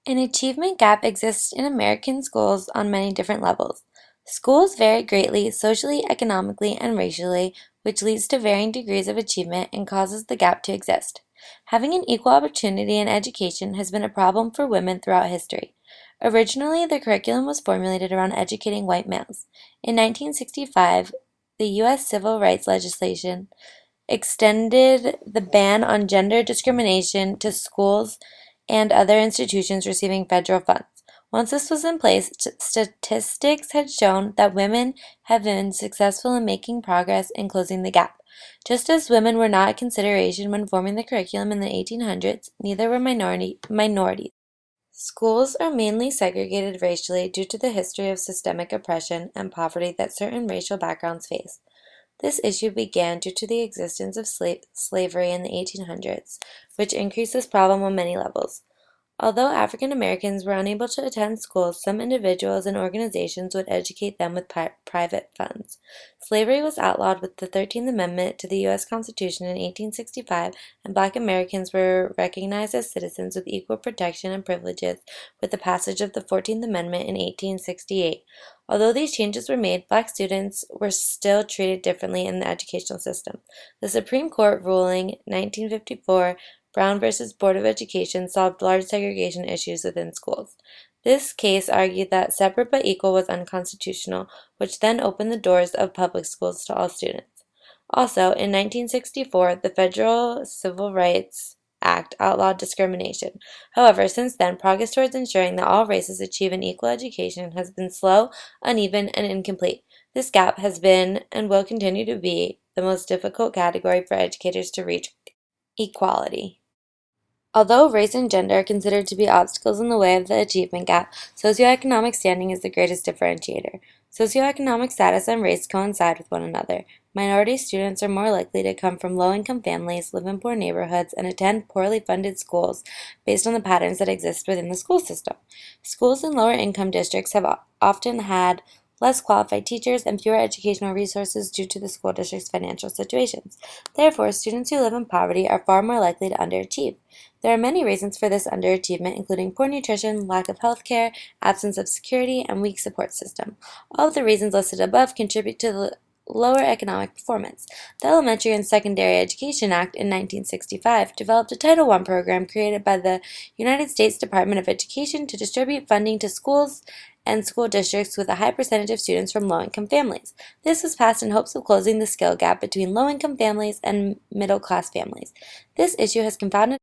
An achievement gap exists in American schools on many different levels. Schools vary greatly socially, economically, and racially, which leads to varying degrees of achievement and causes the gap to exist. Having an equal opportunity in education has been a problem for women throughout history. Originally, the curriculum was formulated around educating white males. In 1965, the U.S. civil rights legislation extended the ban on gender discrimination to schools and other institutions receiving federal funds. Once this was in place, statistics had shown that women have been successful in making progress in closing the gap. Just as women were not a consideration when forming the curriculum in the 1800s, neither were minorities. Schools are mainly segregated racially due to the history of systemic oppression and poverty that certain racial backgrounds face. This issue began due to the existence of slavery in the 1800s, which increased this problem on many levels. Although African Americans were unable to attend schools, some individuals and organizations would educate them with private funds. Slavery was outlawed with the 13th Amendment to the U.S. Constitution in 1865, and Black Americans were recognized as citizens with equal protection and privileges with the passage of the 14th Amendment in 1868. Although these changes were made, Black students were still treated differently in the educational system. The Supreme Court ruling 1954 Brown v. Board of Education solved large segregation issues within schools. This case argued that separate but equal was unconstitutional, which then opened the doors of public schools to all students. Also, in 1964, the Federal Civil Rights Act outlawed discrimination. However, since then, progress towards ensuring that all races achieve an equal education has been slow, uneven, and incomplete. This gap has been and will continue to be the most difficult category for educators to reach equality. Although race and gender are considered to be obstacles in the way of the achievement gap, socioeconomic standing is the greatest differentiator. Socioeconomic status and race coincide with one another. Minority students are more likely to come from low-income families, live in poor neighborhoods, and attend poorly funded schools based on the patterns that exist within the school system. Schools in lower-income districts have often had less qualified teachers and fewer educational resources due to the school district's financial situations. Therefore, students who live in poverty are far more likely to underachieve. There are many reasons for this underachievement, including poor nutrition, lack of health care, absence of security, and weak support system. All of the reasons listed above contribute to the lower economic performance. The Elementary and Secondary Education Act in 1965 developed a Title I program created by the United States Department of Education to distribute funding to schools and school districts with a high percentage of students from low-income families. This was passed in hopes of closing the skill gap between low-income families and middle-class families. This issue has confounded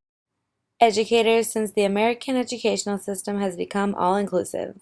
educators since the American educational system has become all-inclusive.